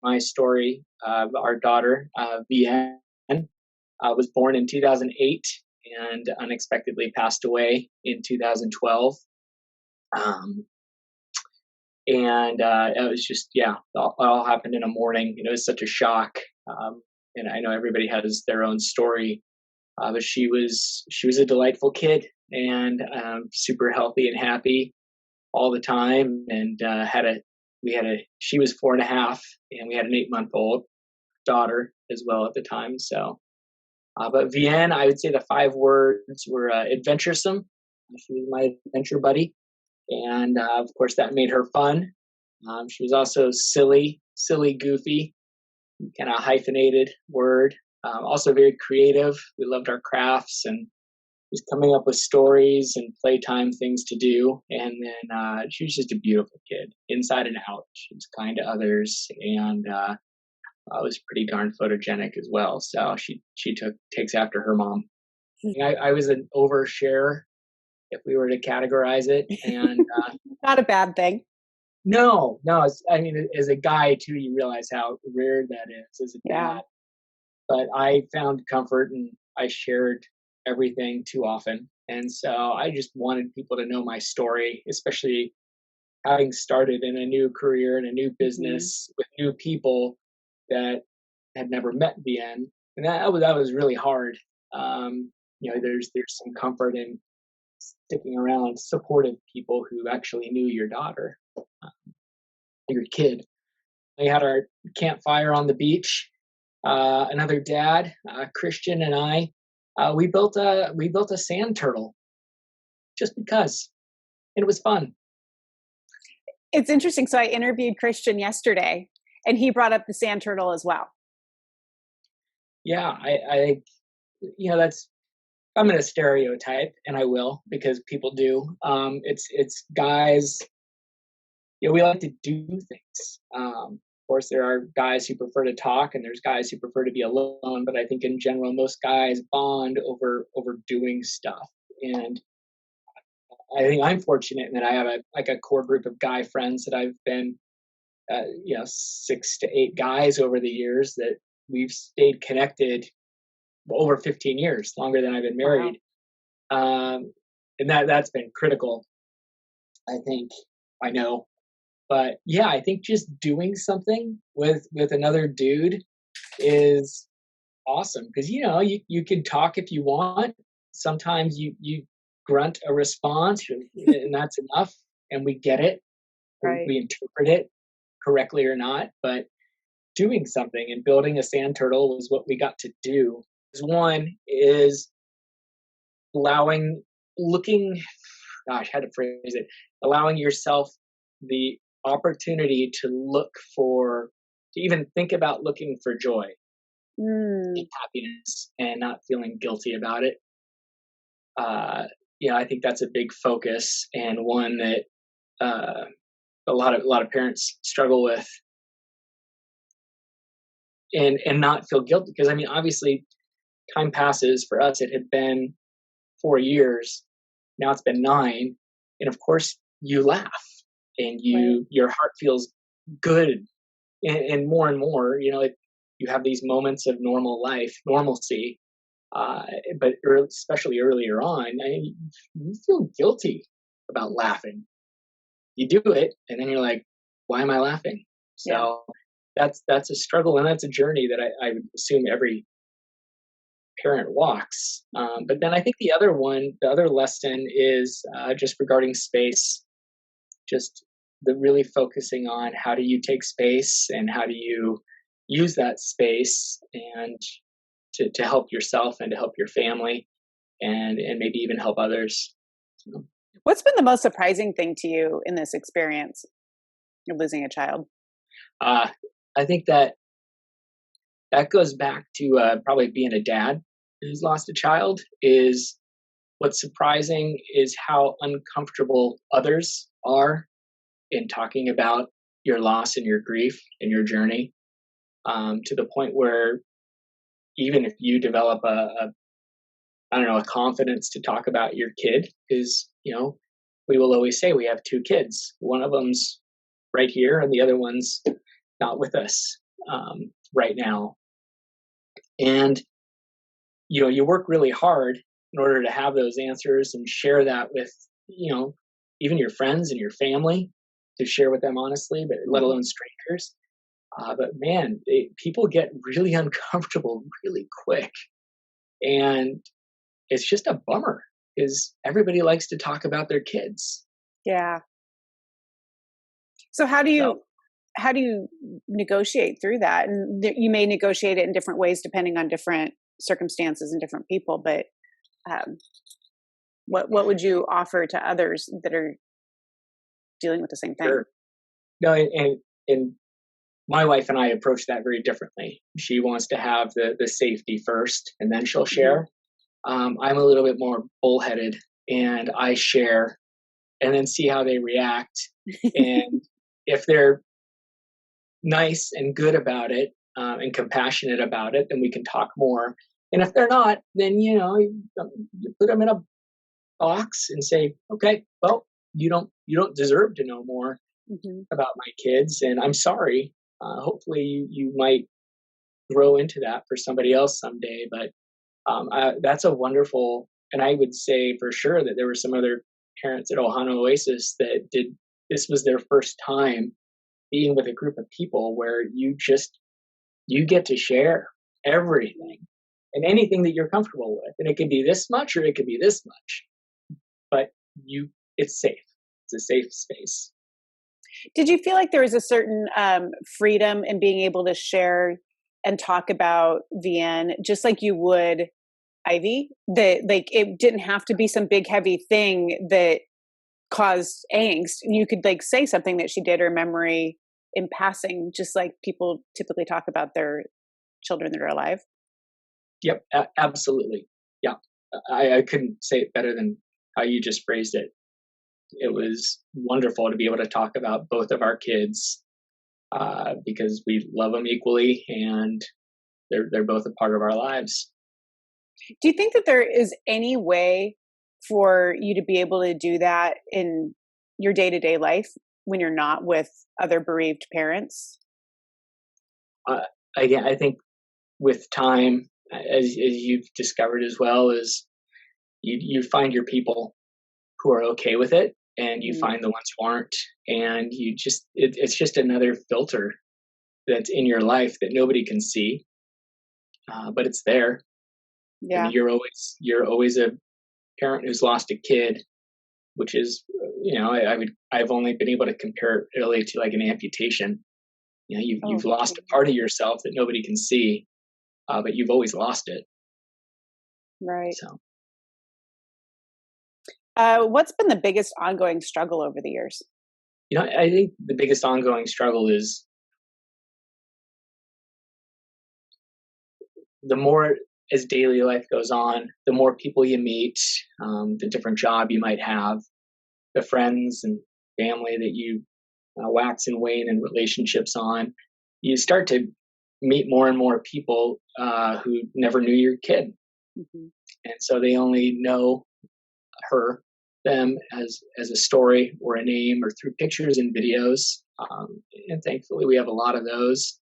my story. Our daughter, Vienne, was born in 2008 and unexpectedly passed away in 2012. Um, and it was just, yeah, all happened in a morning. It was such a shock. And I know everybody has their own story, but she was a delightful kid and super healthy and happy all the time, and she was 4.5, and we had an 8-month-old daughter as well at the time. So, but Vienne, I would say the 5 words were adventuresome. She was my adventure buddy, and of course that made her fun. She was also silly, goofy, kind of hyphenated word. Also very creative. We loved our crafts and just coming up with stories and playtime things to do. And then she was just a beautiful kid, inside and out. She was kind to others, and was pretty darn photogenic as well. So she takes after her mom. I was an oversharer, if we were to categorize it, and Not a bad thing. no, I mean, as a guy too, you realize how rare that is as a Yeah. dad. But I found comfort and I shared everything too often. And so I just wanted people to know my story, especially having started in a new career and a new Mhm. business with new people that had never met BN. And that was really hard. There's some comfort in sticking around supportive people who actually knew your daughter, your kid. We had our campfire on the beach. Another dad, Christian, and I, we built a sand turtle just because, and it was fun. It's interesting. So I interviewed Christian yesterday, and he brought up the sand turtle as well. Yeah, I that's I'm going to stereotype, and I will because people do. It's guys. We like to do things. Of course, there are guys who prefer to talk, and there's guys who prefer to be alone. But I think in general, most guys bond over doing stuff. And I think I'm fortunate in that I have a core group of guy friends that I've been, 6 to 8 guys over the years that we've stayed connected over 15 years, longer than I've been Wow. married. And that's been critical. I think I know, but yeah, I think just doing something with another dude is awesome because you can talk if you want. Sometimes you grunt a response, and that's enough, and we get it. Right. We interpret it correctly or not, but doing something and building a sand turtle was what we got to do. One is allowing, looking, gosh, how to phrase it, allowing yourself the opportunity to even think about looking for joy, Mm. happiness, and not feeling guilty about it. Uh, I think that's a big focus and one that a lot of parents struggle with, and not feel guilty because I mean, obviously, time passes. For us, it had been 4 years. Now it's been 9, and of course, you laugh and Right. your heart feels good, and more and more, you have these moments of normalcy. Uh, but especially earlier on, you feel guilty about laughing. You do it, and then you're like, "Why am I laughing?" Yeah. So that's a struggle, and that's a journey that I would assume every parent walks. But then I think the other lesson is just regarding space, just the really focusing on how do you take space and how do you use that space and to help yourself and to help your family and maybe even help others. So, What's been the most surprising thing to you in this experience of losing a child? uh, I think that goes back to probably being a dad who's lost a child. Is what's surprising is how uncomfortable others are in talking about your loss and your grief and your journey, to the point where even if you develop a I don't know, a confidence to talk about your kid, because we will always say we have 2 kids. One of them's right here, and the other one's not with us. right now. And you work really hard in order to have those answers and share that with even your friends and your family, to share with them honestly, but let Mhm. alone strangers. But man, people get really uncomfortable really quick, and it's just a bummer because everybody likes to talk about their kids. Yeah. So So how do you negotiate through that? And you may negotiate it in different ways depending on different circumstances and different people. But um, what would you offer to others that are dealing with the same thing? sure. No, and my wife and I approach that very differently. She wants to have the safety first, and then she'll Hmm. share. I'm a little bit more bullheaded, and I share, and then see how they react. And if they're nice and good about it, and compassionate about it, then we can talk more. And if they're not, then you put them in a box and say, okay, well, you don't deserve to know more Hmm. about my kids, and I'm sorry. Hopefully, you might grow into that for somebody else someday. But that's a wonderful, and I would say for sure that there were some other parents at Ohana Oasis that did. This was their first time being with a group of people where you get to share everything and anything that you're comfortable with, and it can be this much or it could be this much, but you it's safe. It's a safe space. Did you feel like there was a certain freedom in being able to share and talk about VN just like you would Ivy? That like it didn't have to be some big heavy thing that caused angst. You could like say something that she did or memory in passing, just like people typically talk about their children that are alive. Yep, absolutely. Yeah, I couldn't say it better than how you just phrased it. It was wonderful to be able to talk about both of our kids, because we love them equally, and they're both a part of our lives. Do you think that there is any way for you to be able to do that in your day to day life when you're not with other bereaved parents? Uh, Again, I think with time, as you've discovered as well, is you find your people who are okay with it, and you Mhm. find the ones who aren't, and it's just another filter that's in your life that nobody can see, but it's there. I mean, Yeah. you're always a parent who's lost a kid, which is, I've only been able to compare it really to like an amputation. You've Oh, lost a part of yourself that nobody can see, but you've always lost it. right. So What's been the biggest ongoing struggle over the years? I think the biggest ongoing struggle is the more, as daily life goes on, the more people you meet, the different job you might have, the friends and family that you wax and wane in relationships on, you start to meet more and more people who never knew your kid, Hmm. and so they only know her, them as a story or a name or through pictures and videos. And thankfully, we have a lot of those.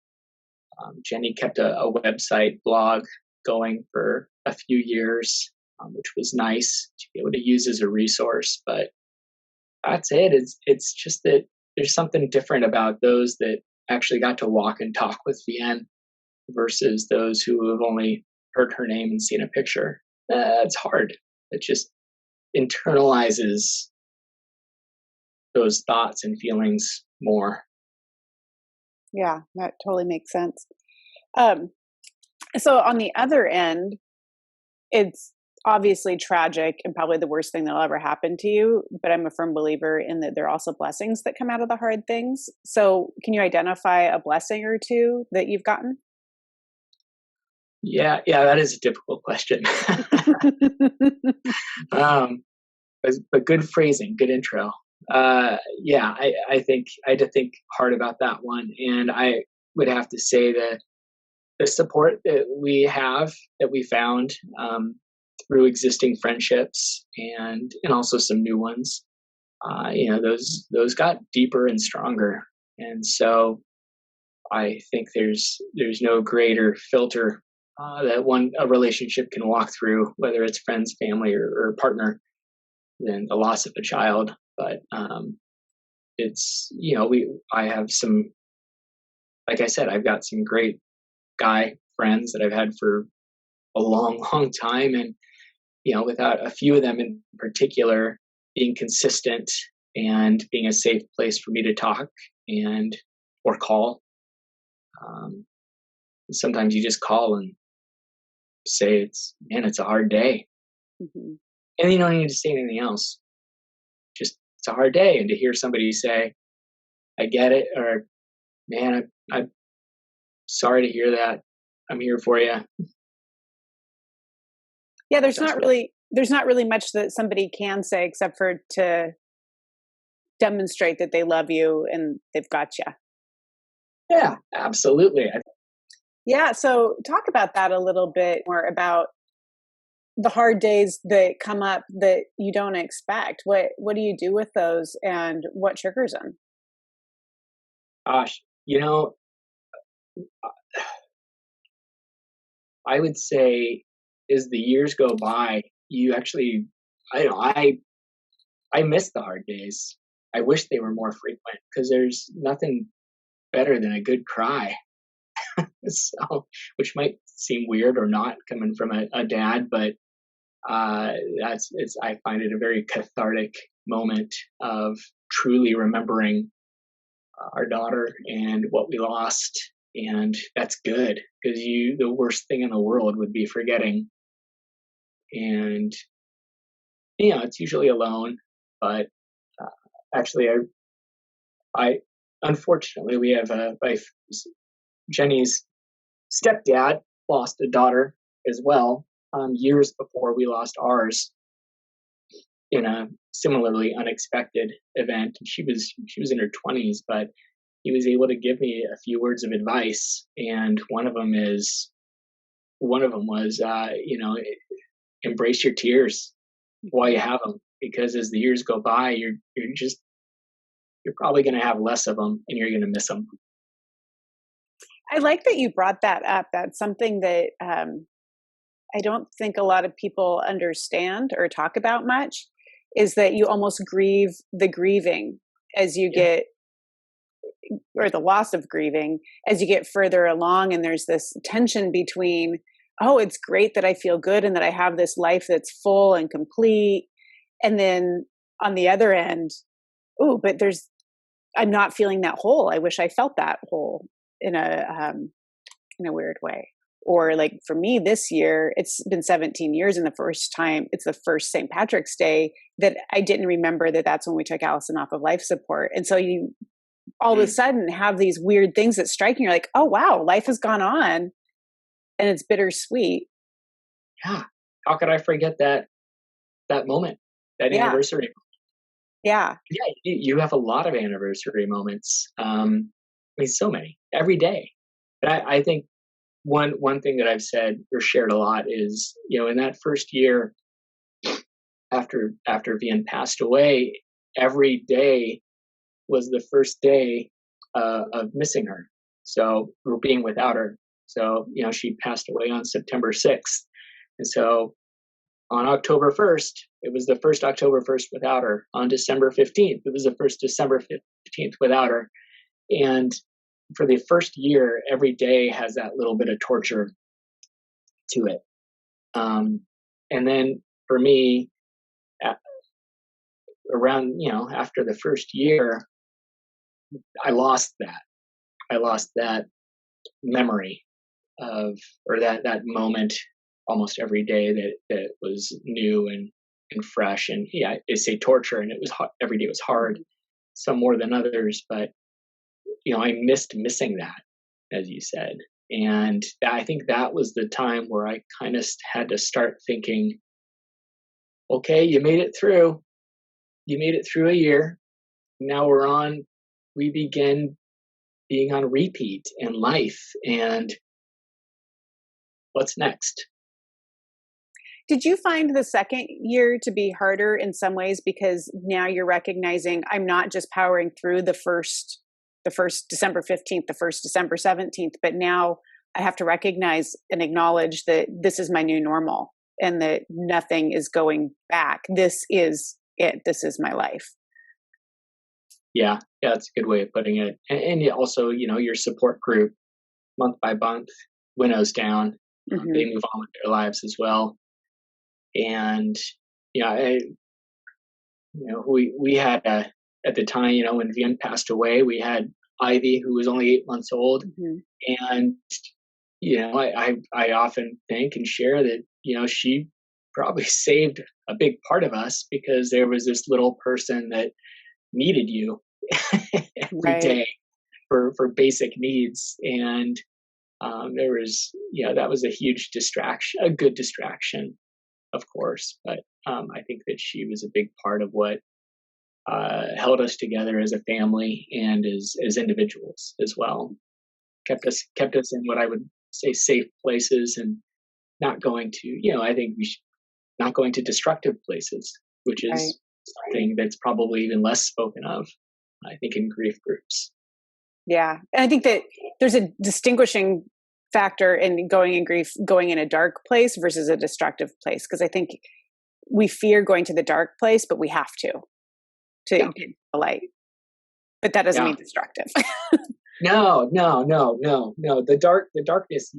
Jenny kept a website blog going for a few years, which was nice to be able to use as a resource. But that's it. It's just that there's something different about those that actually got to walk and talk with Vienne versus those who have only heard her name and seen a picture. It's hard. It just internalizes those thoughts and feelings more. Yeah, that totally makes sense. Um, so on the other end, it's obviously tragic and probably the worst thing that'll ever happen to you. But I'm a firm believer in that there are also blessings that come out of the hard things. So can you identify a blessing or two that you've gotten? Yeah, that is a difficult question. um, but good phrasing, good intro. Yeah, I think I had to think hard about that one, and I would have to say that the support that we found, through existing friendships and also some new ones, those got deeper and stronger, and so I think there's no greater filter that a relationship can walk through, whether it's friends, family, or partner, than the loss of a child. But it's we I have some, like I said, I've got some great guy friends that I've had for a long, long time, and without a few of them in particular being consistent and being a safe place for me to talk and or call. Um, Sometimes you just call and say it's a hard day, Mm-hmm. and you don't need to say anything else. Just it's a hard day, and to hear somebody say, "I get it," or "Man, I'm sorry to hear that. I'm here for you." Yeah, That's there's not really much that somebody can say except for to demonstrate that they love you and they've got you. yeah, absolutely. Yeah, so talk about that a little bit more about the hard days that come up that you don't expect. What do you do with those and what triggers them? Gosh, I would say as the years go by, you actually, I don't know, I miss the hard days. I wish they were more frequent because there's nothing better than a good cry. So, which might seem weird or not coming from a dad, but that's it's. I find it a very cathartic moment of truly remembering our daughter and what we lost, and that's good because the worst thing in the world would be forgetting. And it's usually alone, but uh, actually, I unfortunately we have Jenny's stepdad lost a daughter as well, years before we lost ours in a similarly unexpected event. She was in her 20s, but he was able to give me a few words of advice, and one of them was, embrace your tears while you have them, because as the years go by, you're probably going to have less of them, and you're going to miss them. I like that you brought that up. That's something that I don't think a lot of people understand or talk about much, is that you almost grieve the grieving as you Yeah. get, or the loss of grieving as you get further along. And there's this tension between, oh, it's great that I feel good and that I have this life that's full and complete. And then on the other end, oh, but I'm not feeling that whole. I wish I felt that whole in a weird way. Or like for me this year, it's been 17 years, and it's the first St. Patrick's Day that I didn't remember that that's when we took Allison off of life support. And so you all of a Mm. sudden have these weird things that strike you. You're like, oh wow, life has gone on, and it's bittersweet. Yeah. How could I forget that moment, that Yeah, anniversary? yeah. Yeah, you have a lot of anniversary moments. I mean, so many every day. But I think one thing that I've said or shared a lot is, in that first year after Vian passed away, every day was the first day of missing her. So we're being without her. So she passed away on September 6th, and so on October 1st, it was the first October 1st without her. On December 15th, it was the first December 15th without her. And for the first year, every day has that little bit of torture to it. And then for me, around, after the first year, I lost that. I lost that memory of, or that moment almost every day that was new and fresh. And yeah, they say torture, and it was every day was hard, some more than others, but I missed missing that, as you said. And I think that was the time where I kind of had to start thinking, okay, you made it through a year. Now we begin being on repeat in life, and what's next? Did you find the second year to be harder in some ways because now you're recognizing I'm not just powering through the first the first December 15th, the first December 17th, but now I have to recognize and acknowledge that this is my new normal and that nothing is going back. This is it. This is my life. Yeah, that's a good way of putting it. And also, your support group, month by month, winnows down. Mm-hmm. They move on with their lives as well. And we had at the time, when Vian passed away, we had Ivy, who was only 8 months old, and I often think and share that she probably saved a big part of us, because there was this little person that needed you every day for basic needs, and there was that was a huge distraction, a good distraction, of course, but I think that she was a big part of what held us together as a family and as individuals as well. Kept us in what I would say safe places, and not going to I think not going to destructive places, which is something that's probably even less spoken of, I think, in grief groups. Yeah, and I think that there's a distinguishing factor in going in grief, going in a dark place versus a destructive place, because I think we fear going to the dark place, but we have to get the light. But that doesn't mean destructive. No. The darkness,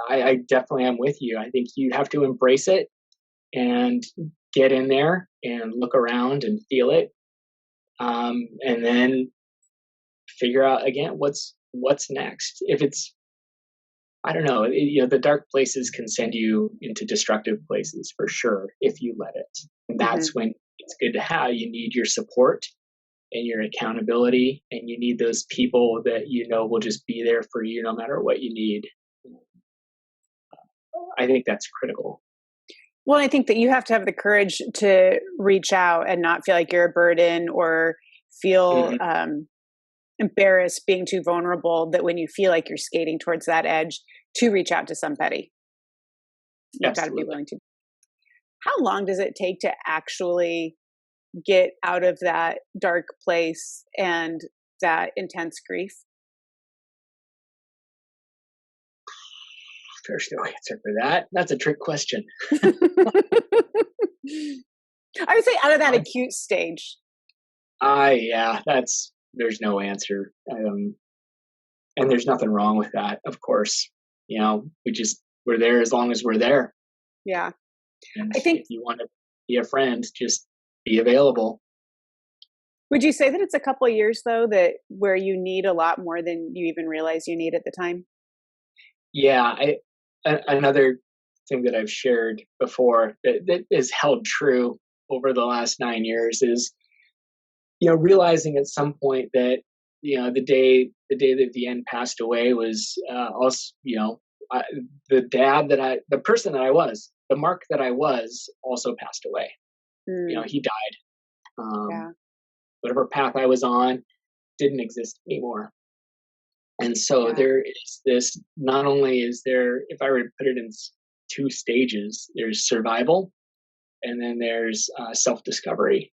I definitely am with you. I think you have to embrace it and get in there and look around and feel it. And then figure out again, what's next. If it's, I don't know, the dark places can send you into destructive places for sure, if you let it. And that's when it's good to have, you need your support and your accountability, and you need those people that will just be there for you no matter what you need. I think that's critical. Well, I think that you have to have the courage to reach out and not feel like you're a burden, or feel embarrassed being too vulnerable, that when you feel like you're skating towards that edge, to reach out to somebody. You've got to be willing to. How long does it take to actually get out of that dark place and that intense grief? There's no answer for that. That's a trick question. I would say out of that acute stage. There's no answer. And there's nothing wrong with that, of course. We're there as long as we're there. Yeah. And I think if you want to be a friend, just be available. Would you say that it's a couple of years, though, that where you need a lot more than you even realize you need at the time? Yeah. Another thing that I've shared before that is held true over the last 9 years is, realizing at some point that, the day that Vian passed away was also, the person that I was, the Mark that I was, also passed away. He died. Whatever path I was on didn't exist anymore. And so there is this, not only is there, if I were to put it in 2 stages, there's survival, and then there's self-discovery.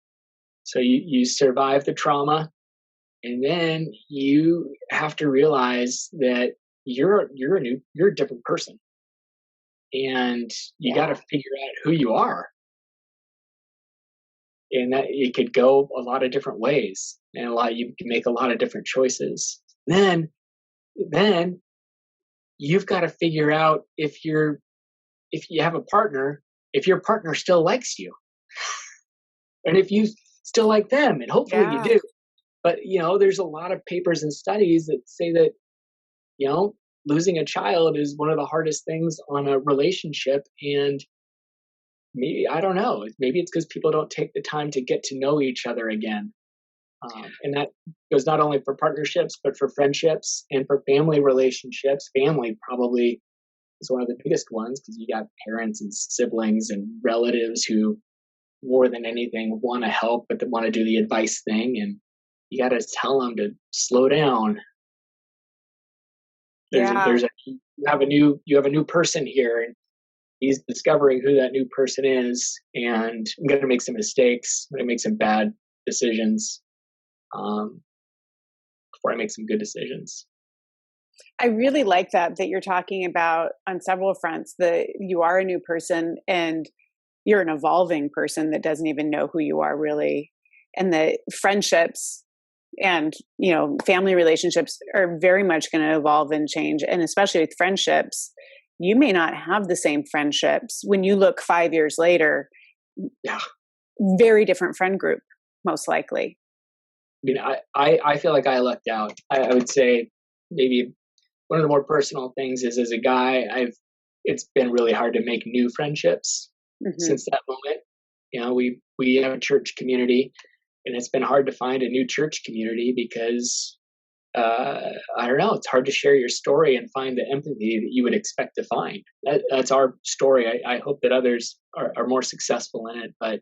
So you survive the trauma, and then you have to realize that you're a different person, and you got to figure out who you are. And that it could go a lot of different ways, and you can make a lot of different choices. Then you've got to figure out if you have a partner, if your partner still likes you, and if you still like them, and hopefully you do. But there's a lot of papers and studies that say that losing a child is one of the hardest things on a relationship. And maybe, I don't know, maybe it's because people don't take the time to get to know each other again. And that goes not only for partnerships, but for friendships and for family relationships. Family probably is one of the biggest ones, because you got parents and siblings and relatives who, more than anything, want to help, but they want to do the advice thing. And you got to tell them to slow down. You have a new person here, and he's discovering who that new person is, and I'm going to make some mistakes. I'm going to make some bad decisions. before I make some good decisions. I really like that you're talking about on several fronts that you are a new person and you're an evolving person that doesn't even know who you are really, and that friendships and family relationships are very much going to evolve and change, and especially with friendships, you may not have the same friendships when you look 5 years later. Yeah. Very different friend group, most likely. I mean, I feel like I lucked out. I would say maybe one of the more personal things is, as a guy, it's been really hard to make new friendships Hmm. since that moment. We have a church community, and it's been hard to find a new church community because I don't know, it's hard to share your story and find the empathy that you would expect to find. That's our story. I hope that others are more successful in it, but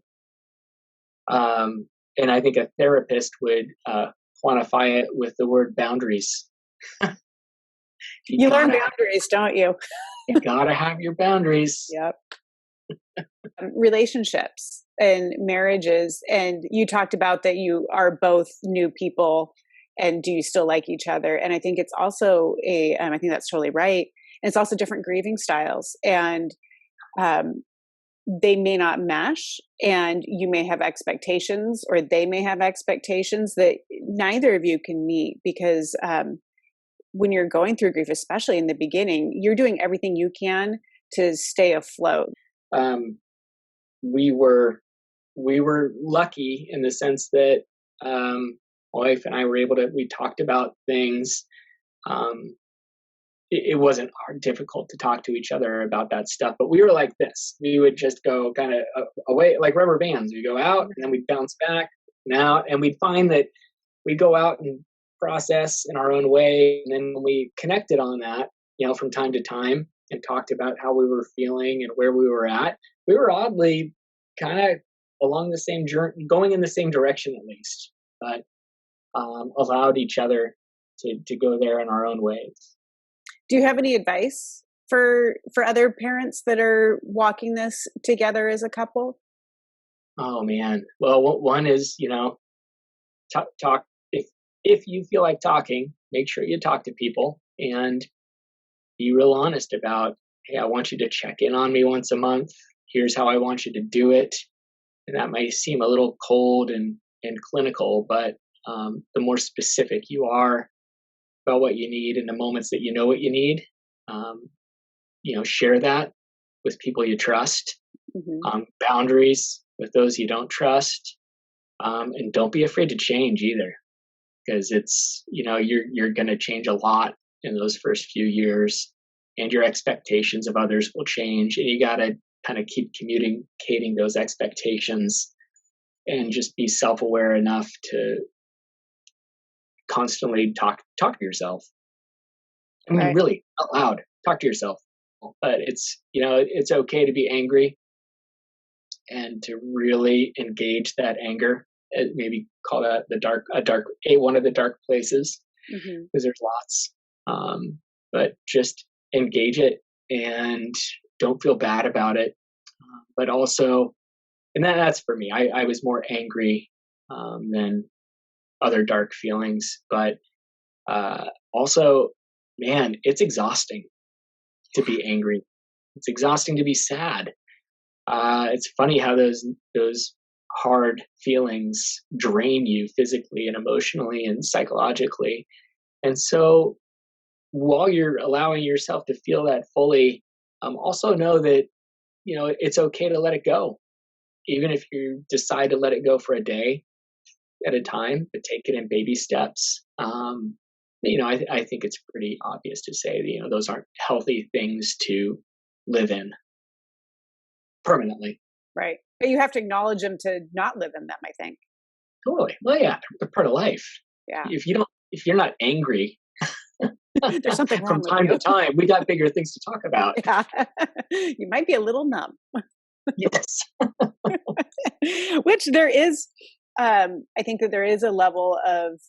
and I think a therapist would quantify it with the word boundaries. You You learn gotta have, boundaries, don't you? you gotta have your boundaries. Yep. Relationships and marriages, and you talked about that you are both new people, and do you still like each other? And I think it's also I think that's totally right, and it's also different grieving styles, and um, they may not mesh, and you may have expectations or they may have expectations that neither of you can meet, because when you're going through grief, especially in the beginning, you're doing everything you can to stay afloat. Um, we were we were lucky in the sense that my wife and I were able to. We talked about things. Um, it wasn't hard, difficult to talk to each other about that stuff. But we were like this. We would just go kind of away like rubber bands. We go out and then we'd bounce back and out, and we'd find that we go out and process in our own way. And then when we connected on that, from time to time and talked about how we were feeling and where we were at, we were oddly kind of along the same journey, going in the same direction at least, but allowed each other to go there in our own ways. Do you have any advice for other parents that are walking this together as a couple? Oh man. Well, one is, talk if you feel like talking, make sure you talk to people and be real honest about, hey, I want you to check in on me once a month. Here's how I want you to do it. And that might seem a little cold and clinical, but the more specific you are about what you need in the moments that you know what you need, um, share that with people you trust. Hmm. Boundaries with those you don't trust, and don't be afraid to change either, because it's you're going to change a lot in those first few years, and your expectations of others will change, and you got to kind of keep communicating those expectations and just be self-aware enough to constantly talk to yourself. I mean, Right. really out loud, talk to yourself. But it's okay to be angry and to really engage that anger. Maybe call that one of the dark places, Hmm. because there's lots. But just engage it and don't feel bad about it. But also, and that's for me. I was more angry than other dark feelings, but also, man, it's exhausting to be angry. It's exhausting to be sad. It's funny how those hard feelings drain you physically and emotionally and psychologically. And so, while you're allowing yourself to feel that fully, also know that it's okay to let it go, even if you decide to let it go for a day at a time, but take it in baby steps. I think it's pretty obvious to say that those aren't healthy things to live in permanently. Right. But you have to acknowledge them to not live in them, I think. Totally. Well, yeah, they're part of life. Yeah. If you're not angry There's something from wrong with time to you. time, we got bigger things to talk about. Yeah. You might be a little numb. Yes. Which there is, I think that there is a level of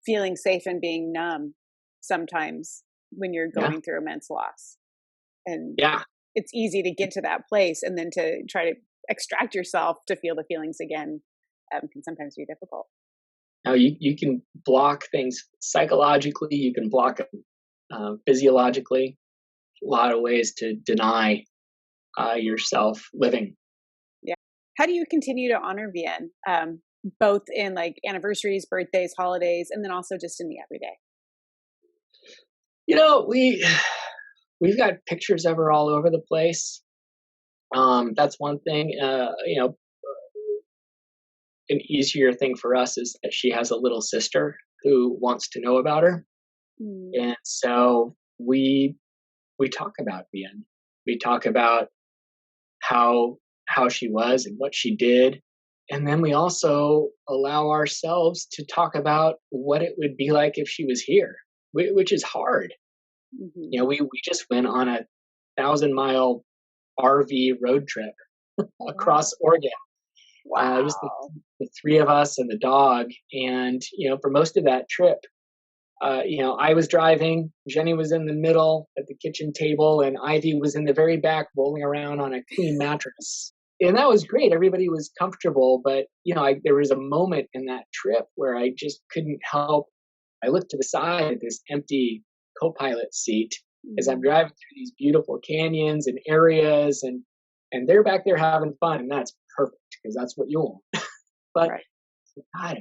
feeling safe and being numb sometimes when you're Yeah. going through immense loss. And Yeah. it's easy to get to that place, and then to try to extract yourself to feel the feelings again can sometimes be difficult. Now you can block things psychologically, you can block them physiologically. A lot of ways to deny yourself living. Yeah. How do you continue to honor Vian, both in like anniversaries, birthdays, holidays, and then also just in the everyday? You know, we've got pictures of her all over the place. That's one thing. An easier thing for us is that she has a little sister who wants to know about her, Mm. and so we talk about Vian. We talk about how how she was and what she did, and then we also allow ourselves to talk about what it would be like if she was here, which is hard. Hmm. You know, we just went on a 1,000-mile RV road trip Wow. across Oregon, just Wow. the three of us and the dog. And for most of that trip, I was driving, Jenny was in the middle at the kitchen table, and Ivy was in the very back rolling around on a queen mattress. And that was great. Everybody was comfortable, but there was a moment in that trip where I just couldn't help. I looked to the side at this empty co-pilot seat as I'm Mm. driving through these beautiful canyons and areas, and they're back there having fun, and that's perfect because that's what you want. But Right. God,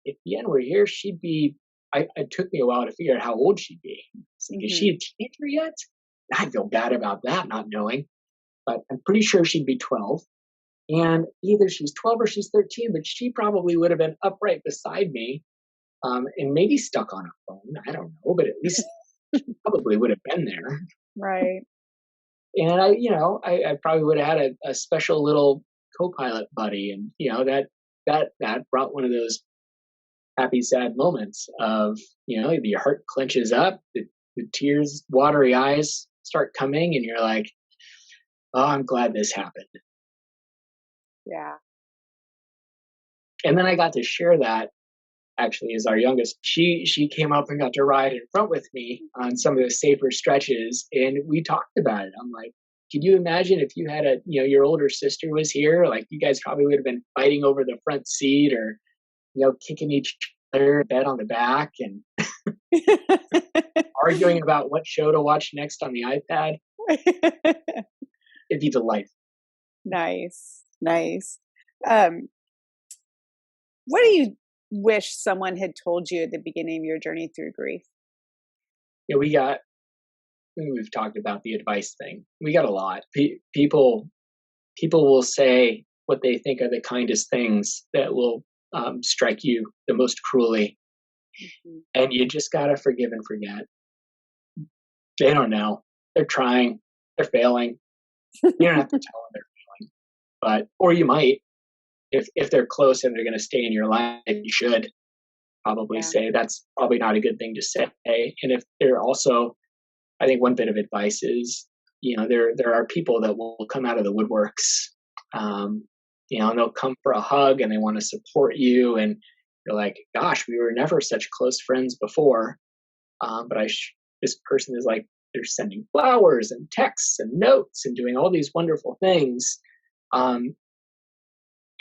if Yen were here, she'd be. It took me a while to figure out how old she'd be. It's like, is she Hmm. a teenager yet? I feel bad about that, not knowing, but I'm pretty sure she'd be 12. And either she's 12 or she's 13, but she probably would have been upright beside me, and maybe stuck on a phone. I don't know, but at least she probably would have been there. Right. And I probably would have had a special little co-pilot buddy, and that brought one of those happy, sad moments of your heart clenches up, the tears, watery eyes start coming, and you're like, oh, I'm glad this happened. Yeah. And then I got to share that actually as our youngest. She came up and got to ride in front with me on some of the safer stretches, and we talked about it. I'm like, could you imagine if you had your older sister was here? Like, you guys probably would have been fighting over the front seat, or kicking each other bed on the back, and arguing about what show to watch next on the iPad. It'd be delightful. Nice. Nice. Um, what do you wish someone had told you at the beginning of your journey through grief? We got. We've talked about the advice thing. We got a lot. People will say what they think are the kindest things that will strike you the most cruelly, Mhm. and you just gotta forgive and forget. They don't know. They're trying. They're failing. You don't have to tell them they're failing, but or you might if they're close and they're going to stay in your life. You should probably Yeah. say that's probably not a good thing to say. And if they're also, I think one bit of advice is, there are people that will come out of the woodworks. Um, and they'll come for a hug and they want to support you, and you're like, gosh, we were never such close friends before. But this person is like, they're sending flowers and texts and notes and doing all these wonderful things. Um,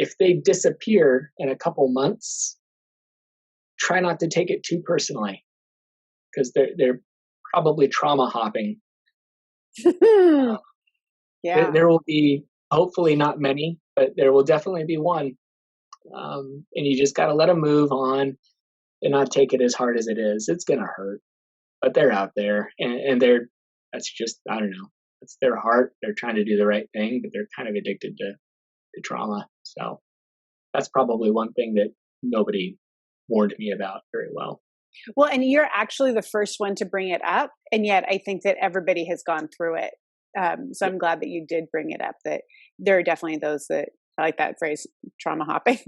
if they disappear in a couple months, try not to take it too personally because they're probably trauma hopping. Yeah. There will be hopefully not many, but there will definitely be one, and you just got to let them move on and not take it as hard as it is. It's gonna hurt, but they're out there, and they're that's just I don't know. It's their heart. They're trying to do the right thing, but they're kind of addicted to trauma. So that's probably one thing that nobody warned me about very well. Well, and you're actually the first one to bring it up, and yet I think that everybody has gone through it. So Yeah. I'm glad that you did bring it up. That there are definitely those that I like that phrase, trauma hopping,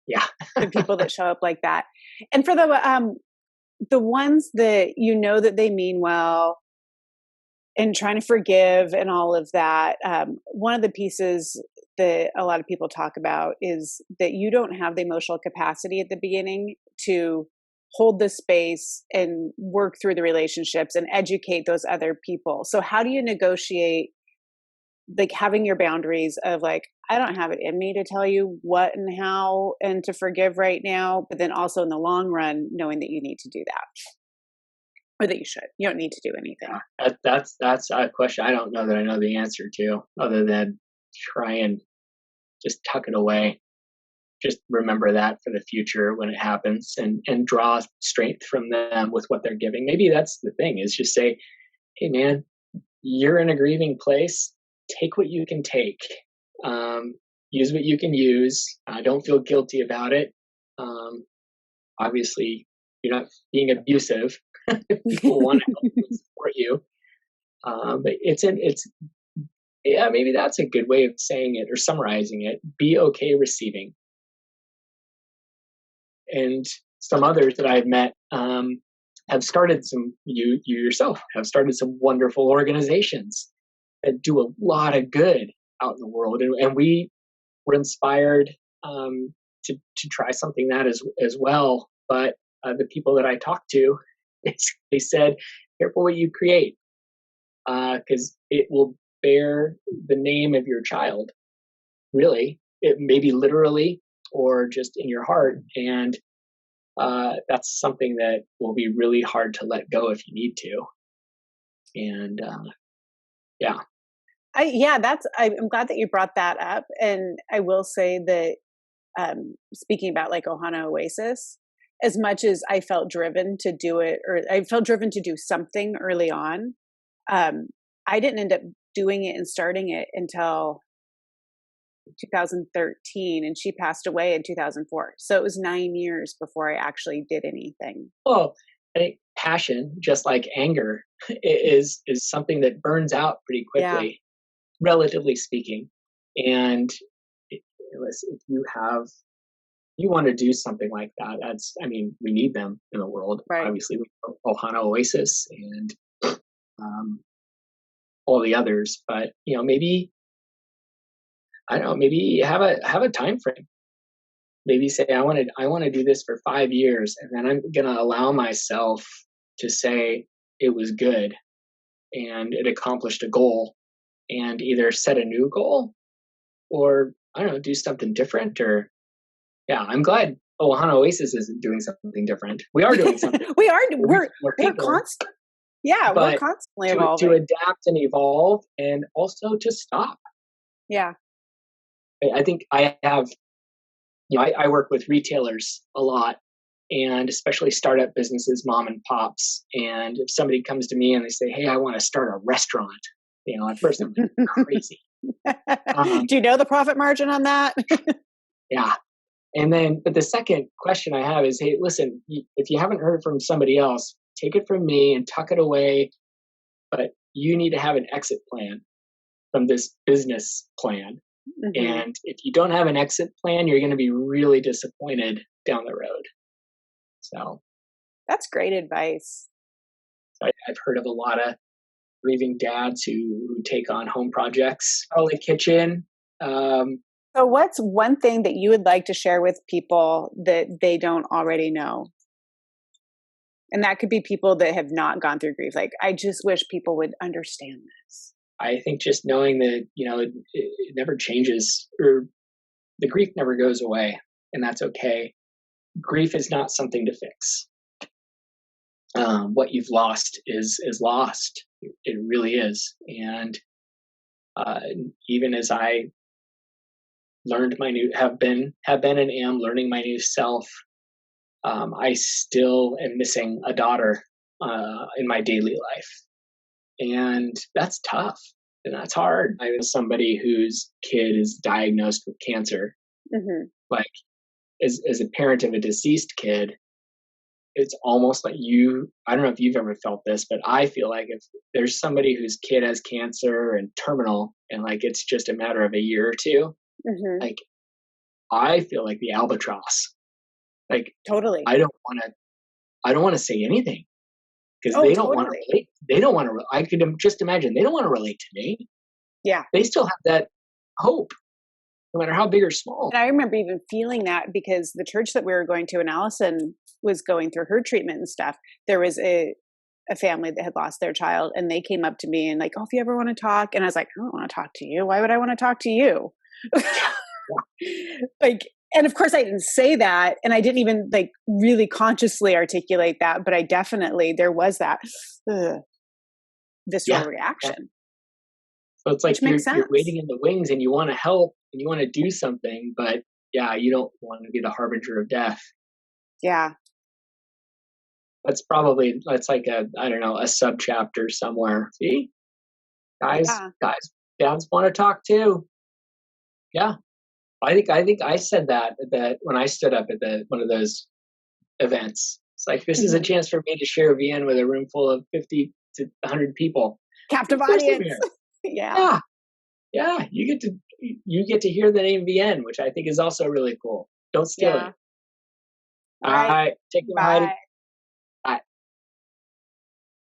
Yeah. the people that show up like that. And for the ones that you know that they mean well and trying to forgive and all of that, one of the pieces that a lot of people talk about is that you don't have the emotional capacity at the beginning to hold the space and work through the relationships and educate those other people. So how do you negotiate like having your boundaries of like, I don't have it in me to tell you what and how and to forgive right now, but then also in the long run, knowing that you need to do that or that you should. You don't need to do anything. That's a question I don't know that I know the answer to, other than try and just tuck it away. Just remember that for the future when it happens, and draw strength from them with what they're giving. Maybe that's the thing, is just say, hey man, you're in a grieving place. Take what you can take. Um, Use what you can use. Don't feel guilty about it. Um, Obviously, you're not being abusive. If people want to help you and support you, but it's yeah, maybe that's a good way of saying it or summarizing it. Be okay receiving. And some others that I've met have started some. You yourself have started some wonderful organizations that do a lot of good out in the world, and we were inspired to try something that as well. But the people that I talked to basically said, "Careful what you create, because it will bear the name of your child. Really, it maybe literally or just in your heart, and that's something that will be really hard to let go if you need to." And yeah, I'm glad that you brought that up. And I will say that, speaking about like Ohana Oasis, as much as I felt driven to do it, or I felt driven to do something early on, um, I didn't end up doing it and starting it until 2013, and she passed away in 2004. So it was 9 years before I actually did anything. well, I think passion, just like anger, is something that burns out pretty Yeah, quickly, relatively speaking. And if you want to do something like that, that's, I mean, we need them in the world. right. Obviously, we have Ohana Oasis and um, all the others, but maybe I don't know, maybe have a time frame. Maybe say I want to do this for 5 years, and then I'm gonna allow myself to say it was good and it accomplished a goal, and either set a new goal or I don't know, do something different. Or yeah, I'm glad Ohana Oasis isn't doing something different. We are doing something. We are. We're reaching more We're people, constant. Yeah, we're but constantly to evolving. adapt and evolve, and also to stop. Yeah. I think I have, I work with retailers a lot, and especially startup businesses, mom and pops. And if somebody comes to me and they say, "Hey, I want to start a restaurant," at first I'm like, crazy. Um, Do you know the profit margin on that? yeah. And then, but the second question I have is, hey, listen, if you haven't heard from somebody else, take it from me and tuck it away. But you need to have an exit plan from this business plan. Hmm. And if you don't have an exit plan, you're going to be really disappointed down the road. So That's great advice. I've heard of a lot of grieving dads who take on home projects, probably kitchen. Um, So, what's one thing that you would like to share with people that they don't already know? And that could be people that have not gone through grief. Like, I just wish people would understand this. I think just knowing that, it never changes, or the grief never goes away, and that's okay. Grief is not something to fix. What you've lost is lost. It really is. And uh, even as I learned my new have been and am learning my new self, I still am missing a daughter in my daily life, and that's tough and that's hard. I was somebody whose kid is diagnosed with cancer. Hmm. Like, as a parent of a deceased kid, it's almost like you. I don't know if you've ever felt this, but I feel like if there's somebody whose kid has cancer and terminal, and like it's just a matter of a year or two, Hmm. like I feel like the albatross. Like Totally. I don't want to. I don't want to say anything because Oh, they don't want to totally. relate. They don't want to. I could just imagine they don't want to relate to me. Yeah. They still have that hope, no matter how big or small. And I remember even feeling that because the church that we were going to, and Allison was going through her treatment and stuff, there was a family that had lost their child, and they came up to me and like, "Oh, if you ever want to talk," and I was like, "I don't want to talk to you. Why would I want to talk to you?" Like, and of course I didn't say that, and I didn't even like really consciously articulate that, but I definitely, there was that visceral Yeah. Yeah. reaction, So it's like which makes you're sense. waiting in the wings and you want to help and you want to do something, but yeah, you don't want to be the harbinger of death. Yeah. That's like a, I don't know, a sub chapter somewhere. See, Yeah. guys, dads want to talk too. Yeah, I think I said that when I stood up at the one of those events. It's like this is a Hmm. chance for me to share VN with a room full of 50 to 100 people. Captive Of course I'm audience. here. Yeah. Yeah, yeah, you get to hear the name VN, which I think is also really cool. Don't steal Yeah. it. All Right. right, take care, Bye. Heidi.